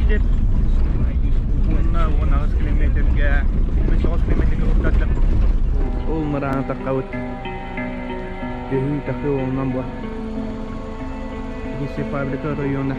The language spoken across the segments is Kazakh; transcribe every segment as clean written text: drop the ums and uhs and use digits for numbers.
Ciddi. Bunlar 19 kilometrga, 29 kilometrga o'tadi. Olmadan taqavut. Göğü takı ondan bu. İkisi fabrika rayonu.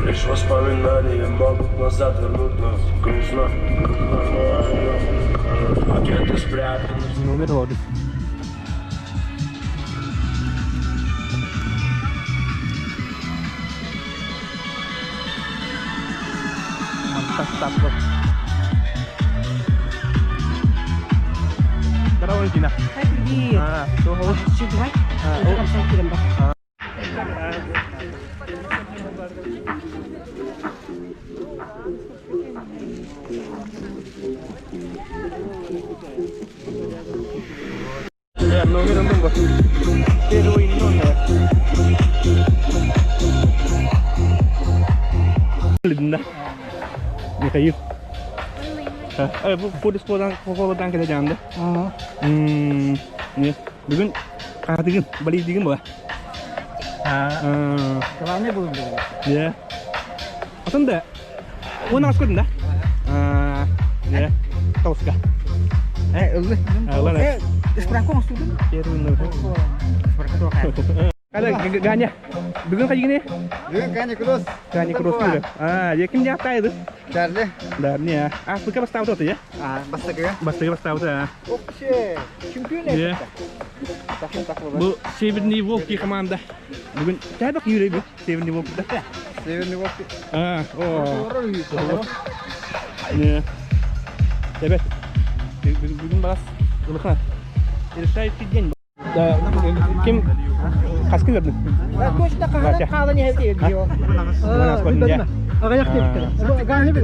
Лишь воспоминания могут назад вернуть нас. Грустно. А где-то спрятаны. Номер воды. Mantap. Berapa ini Tina? Saya pergi. So how? Sudah. Kamu saya kirim dah. Ya, nomor bos. Pero ini nomor. Linda. Ni kayu. Bu polis kodan kita jangan deh. Ni. Bugün kahdigin, balik digin bu. Kalannya belum. Ya. Atın da. Onu nasıl koydun da? Ya. Tahu suka. Ulah. Seperangkong sudah. Ada ganya. Bugün kayak gini? Bugün ganya kurus. Ganya kurus dulu. Ya kim nyata itu? Darli. Darli ya. Afrika pas tahu tuh ya? Bastık. Bastık pas tahu tuh. Okey. Şampiyon ya. Bu Seventy Walk ki komanda. Bugün kayak bak yürü bu Seventy Walk da. Seventy Walk. Ya. Evet. Bugün balas. Bakın. Irşay Fidyen. Kim kaskı gördün? Koşta kahve ne diyor? Mana sekolah ya? Agak aktif. Gani bir.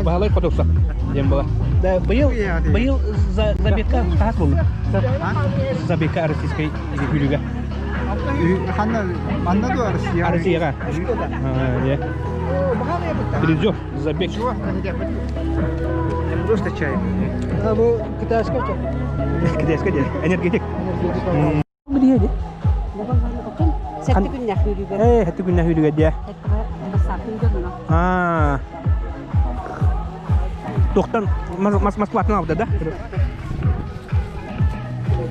Bahalay kodoksak. Jam bala. Bayıl Zabeka kas bolu. Zabeka artistka hülüga. Hanna manda da arası ya. Arası ya kan? Ya. Biliyor Zabek. Просто чай. Bu kitaska çay. Kitaska dia. Energetik. Bu dia dia. Satu günah hülüga. Satu günah hülüga dia. Dokter mas kuat nggak udah dah?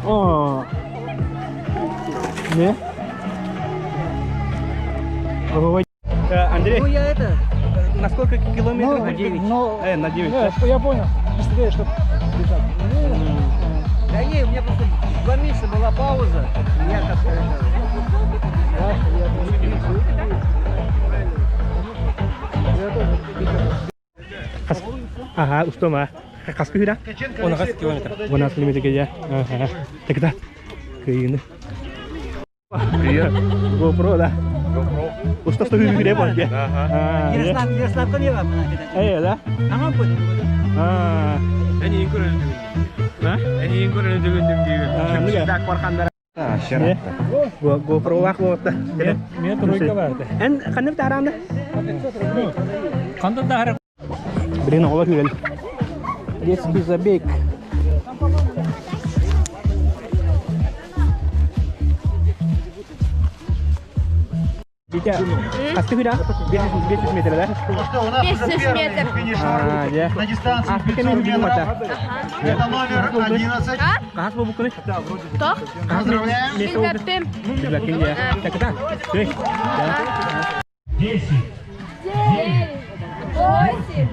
Oh, ini. Oh, Андрей. Ну я это. На сколько километров? На 9. На 9. Я понял. Быстрее, чтобы бежать. Да не, у меня просто 2 месяца была пауза. Я как-то Aha, ustom ah. Kaskı hüda? 19 kilometre. 12 kilometre ya. Tekrar. Kıyını. GoPro dah. Usta hüda pun dia. Ярослав Конева. Dah. Ага, понял. Они не курят. Они не курят juga. Tak korkan GoPro lah kota. Меня тройка vardı. En kanım taramda. Kandı da harap. Beri nak olah hüda. This is a big. Cica, kaskı hüda? 500 metre dah. 500 метров. Ya. Afrika ni hüda mata. Это номер 11. Kahas mau buku ni? Кто? Поздравляем. Бильгартем. Di belakang dia. Kita. Oke. 9, 8, 7,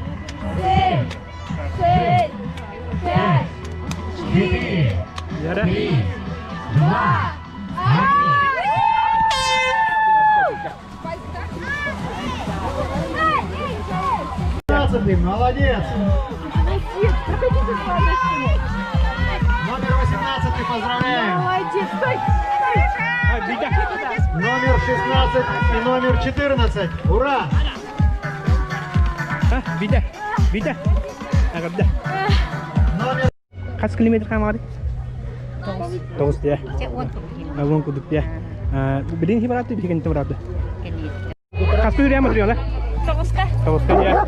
6, 5, 4, Ya dah. 15, молодец. Номер 18 поздравляем. Молодец, стой! Номер 16 и номер 14. Ура! Bidah. Bidah. Agak bidah. Kaç kilometre kalmadı? 9 ya. Awang kuduk ya. Beding sih berapa? Bikin itu berapa? Kaç kilometre yang material lah? 9 kah ya.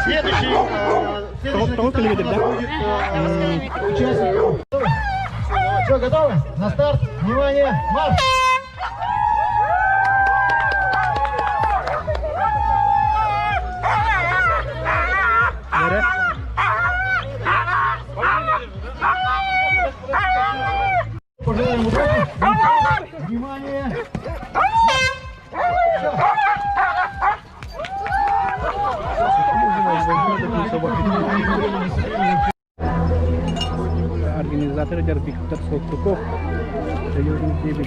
Следующий километр, да? участник. Все, готовы? На старт. Внимание, марш! Пожелаем удачи. Внимание. Organizator jar Victor Sotuko. Sayurin TV.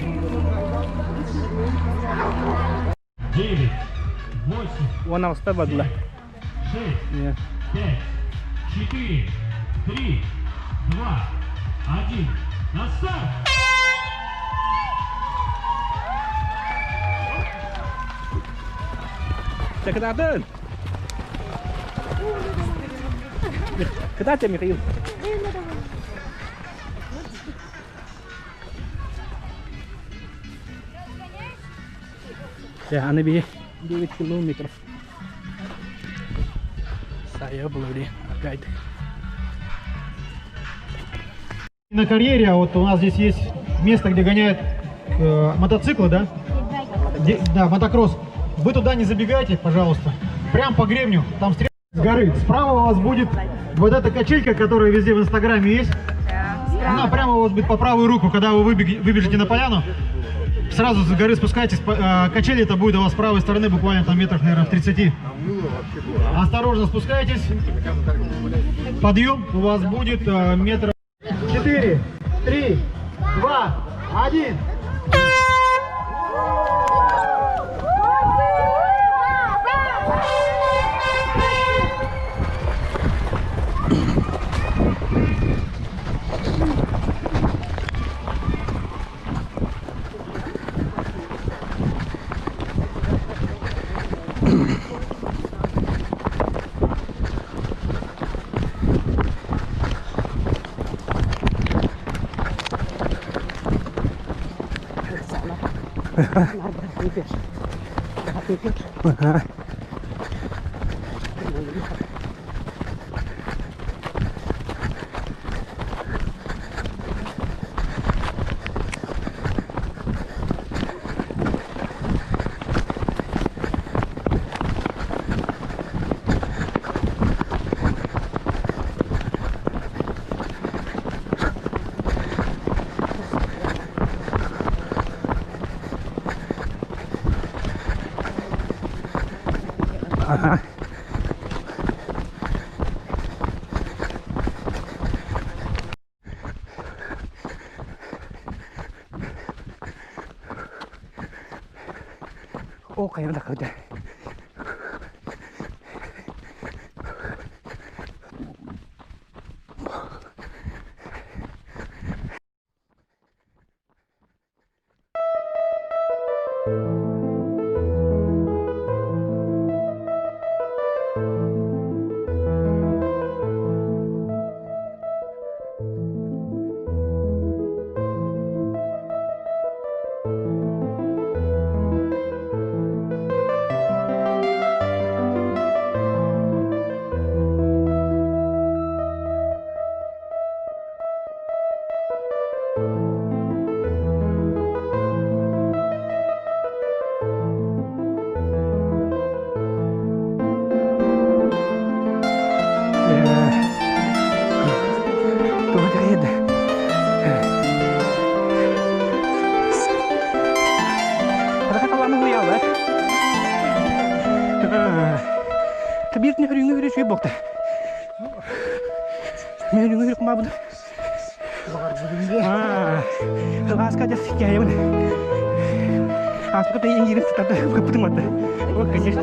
9, 8, One hour bagus lah. 6, Ya. 5, 4, 3, 2, 1. На старт! Sekretariat. Kita aja Mikhail. Ya, ane bir 9 kilometer. Saya belum di guide. На карьере, а вот у нас здесь есть место, где гоняют мотоциклы, да? Да, мотокросс. Вы туда не забегайте, пожалуйста. Прям по гребню, там с горы. Справа у вас будет вот эта качелька, которая везде в инстаграме есть. Она прямо у вас будет по правую руку, когда вы выбежите на поляну. Сразу с горы спускайтесь, качели это будет у вас с правой стороны, буквально там метров, наверное, в 30. Осторожно спускайтесь. Подъем у вас будет метров 4, 3, 2, 1. Oh, kayaknya udah kerja. Tabiatnya hari saya bokta. Hari kemana? Kelas kaca sih kayak mana? Aku kata yang giring tetap ketemu mata. Oh kayaknya.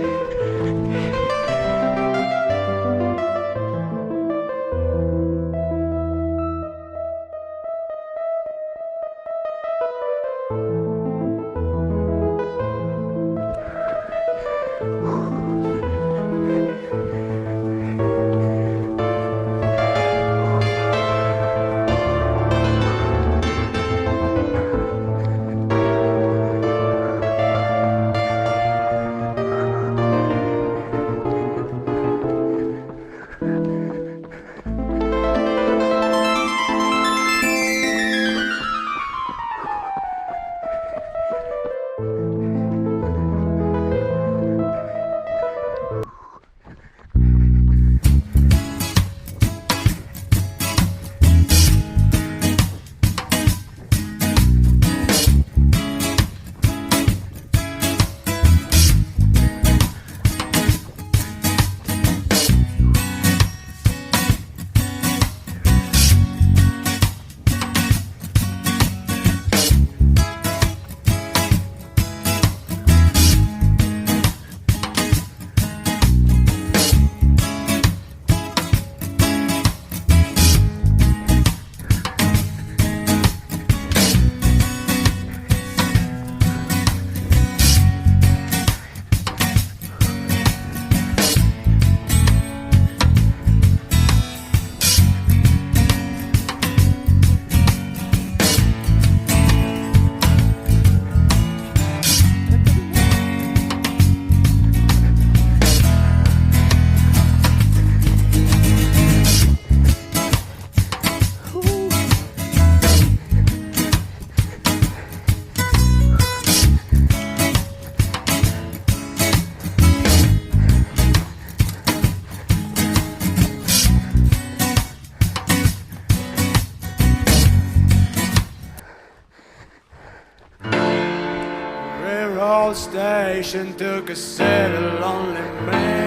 old station took a set of lonely men.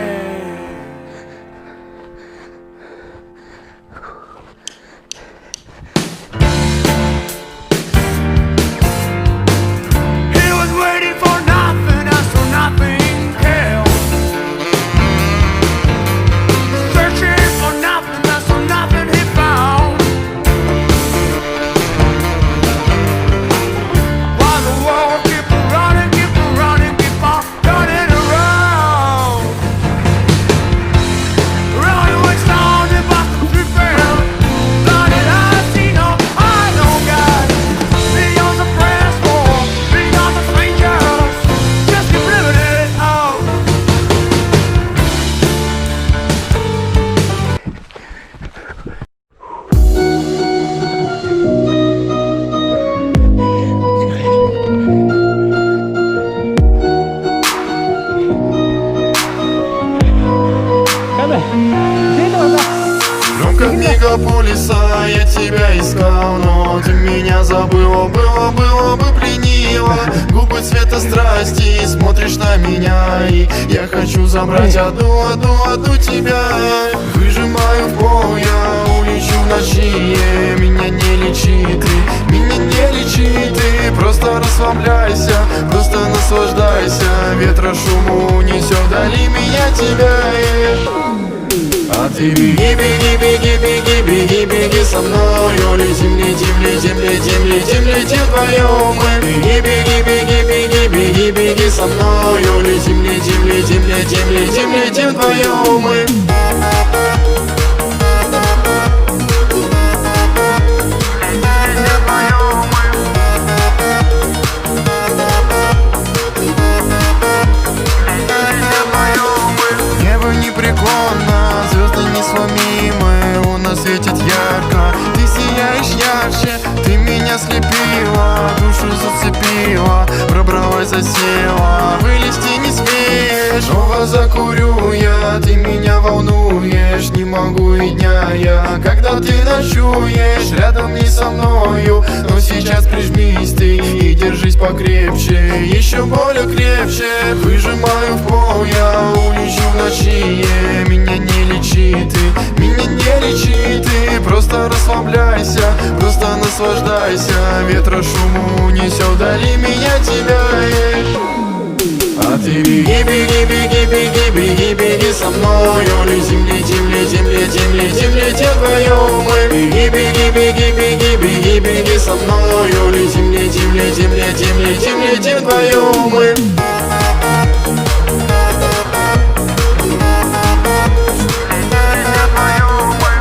He was waiting for nothing, and so nothing came. Searching for nothing, and so nothing he found. While the world keep on running, keep on turning around. Running with sound, if I could prevail. Blinded eyes see no, I know God. Beyond the press war, beyond the strangers. Just keep living it out. Kada? Sini apa? Громко в мегаполиса я тебя искал, но ты меня забыла, было бы пленила. Губы цвета страсти, смотришь на меня, и я хочу забрать одну тебя. Выжимаю в пол, я улечу в ночи, меня не лечи ты, меня не лечи ты. Просто расслабляйся, просто наслаждайся, ветра шуму унесет вдали меня тебя. А ты беги, беги, беги, беги, беги, беги со мною. Летим, летим, летим, летим, летим, летим вдвоем мы. Беги, беги, беги, беги, беги, беги со мною. Летим, летим, летим, летим, летим, летим вдвоем мы. Небо непреклонно, звезды несломимы, луна светит ярко, ты сияешь ярче, ты меня слепила, душу зацепила, пробралась, засела, вылезти не смеешь. Снова закурю я, ты меня волнуешь, не могу и дня я, когда ты ночуешь рядом не со мною. Но сейчас прижмись ты и держись покрепче, еще более крепче. Выжимаю в пол, я улечу в ночи, меня не лечи ты, меня не лечи ты. Просто расслабляйся, просто наслаждайся, ветра шуму унесет вдали меня тебя. А ты беги, беги, беги, беги, беги, беги со мною. Летим, летим, летим, летим, летим, летим вдвоем мы. Беги, беги, беги, беги, беги, беги со мною. Летим, летим, летим, летим, летим, летим вдвоем мы. Давай, давай.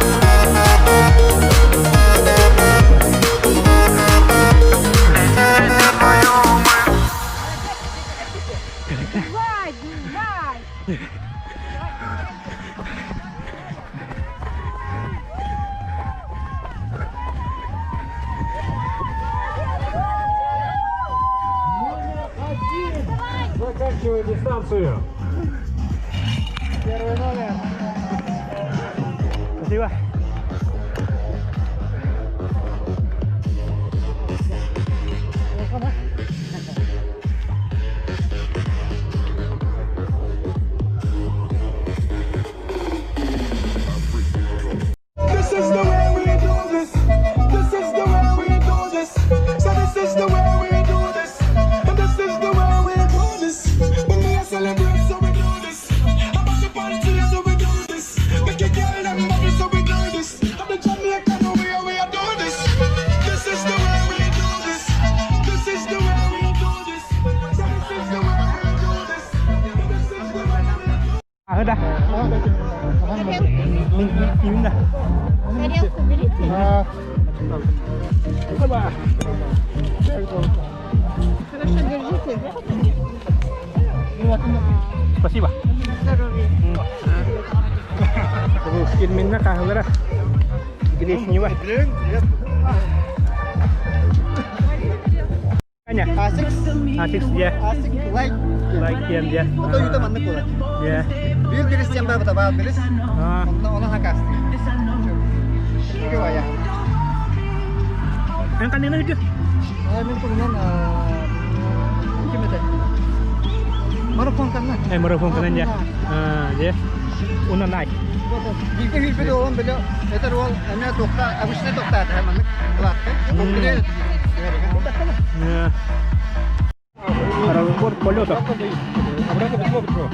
Заканчивай дистанцию. Первый номер. Спасибо. This is the way we do this. This is the way we do this. So this is the way we do this. And this is the way we do this. When we are celebrate, so we do this. About the party, so we do this. Make a girl them bubble, so we do this. I'm the Jamaican, we are doing this. This is the way we do this. This is the way we do this. So this is the way we do this. This is the way we do this. Ah, udah. Ini dah. Тарелку берите. Оба. Хорошо, держите. Спасибо. Здоровья. Terus kirimin kah udah. Gede sini wah. Kanya. Asik dia. Асик, лайк. Like dia. Ото юта манны кола. Ya. Бир берес тем бабы таба берес. Ah. Оны хакас. Иге вая. Yang kanina itu. Мен тугунан ким эте? Марафон кенен же. Унан ай. Билген билбеде он беле этер ол эме токта, обычный токта хәмән кылат. Разбор полетов. Обратно письмо пришло.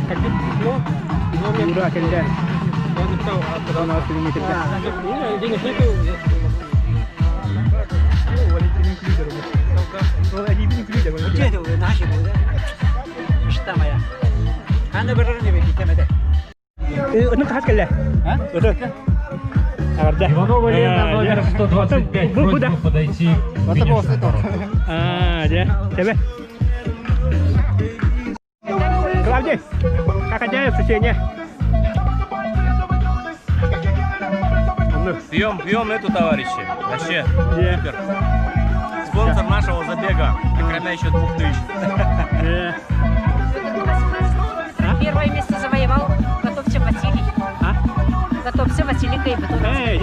Как письмо? Юра келді. Он написал, Одан 6 километр. денег нету. Валентин Клидер. Ол әдебиет Клидер. Жетеу наши булды. Иштамая. Аны берәрне бек итемәде. Оны қағаз келді. Өті. Ағарда. Иванова Лена, номер 125, просьба подойти к Аты болсы тор. Же. Тебе. Клавдий, как отделяется сечение? Пьем эту, товарищи. Вообще Где? супер. Спонсор нашего забега. Кроме еще 2000. Первое место завоевал Готовься Василий. Готовься Василий Кайбатов.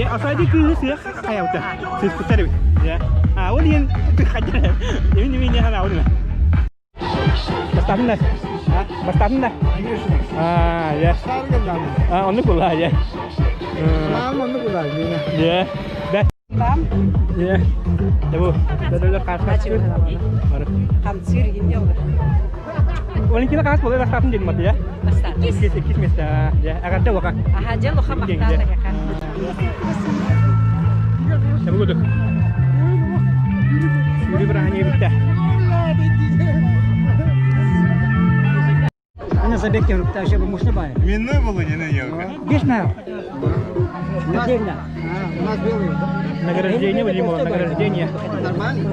Asal dia ke sih kayak udah. Seputar ya. Awal yang hajar. Ini hal awal. Bastante. Bastante. Ya. Onu pula ya. Onu kula mina. Ya. Dah. Ya. Coba. Dah kas. Baru. Хамцир гинде olur. Valentina kas boleh Bastante jadi mati ya. Bastante. Kis mesta ya. Agar dah wakak. Ahaja lo khamak ta ya kan. Coba dulu. Suri berani bitta. Аны забегте рукта ще можно бай. Минуй Володина елка. Бешна. У нас белый. Награждение, Вадимова, награждение. Нормально.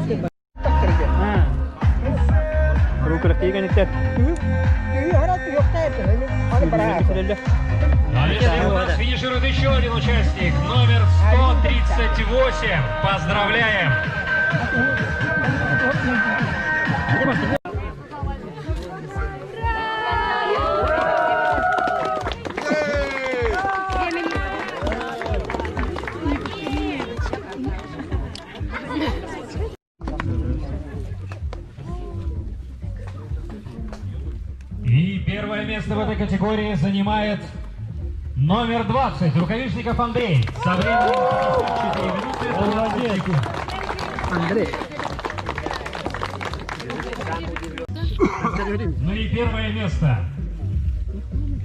Руку растягивание нет. У нас финиширует еще один участник, номер 138. Поздравляем! И первое место в этой категории занимает номер 20, Рукавишников Андрей. Со временем 4 минуты 20 секунд. Андрей. Ну и первое место.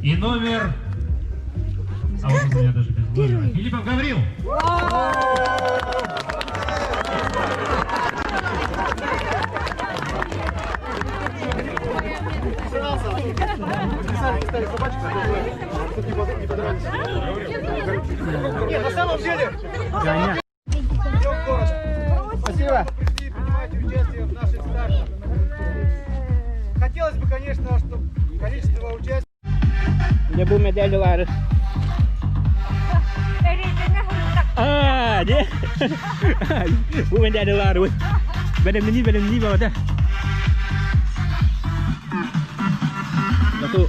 И номер... А вот у меня даже без номера. Филиппов Гаврил. Нет, на самом деле. Ганя. Спасибо. Принимайте участие в нашей старте. Хотелось бы, конечно, чтобы количество участников. Dia bu medalya var. Dia. Bu medalya var. Badan ini bawa dah. Satu.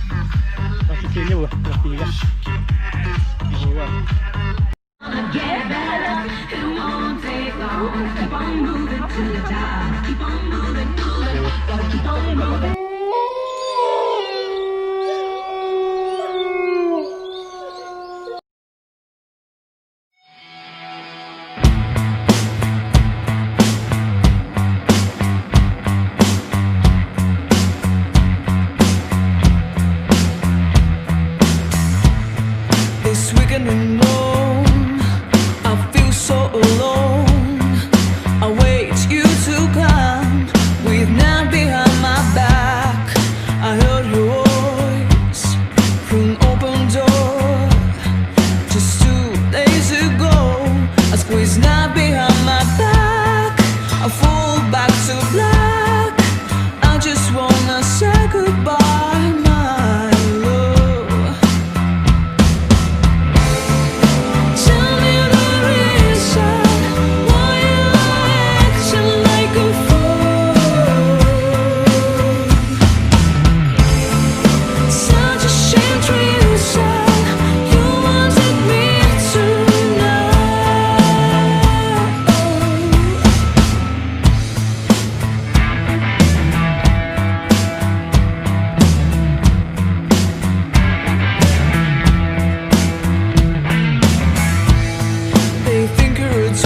Pastinya bu, pastinya. Get better, come on, take on, keep on moving to the top.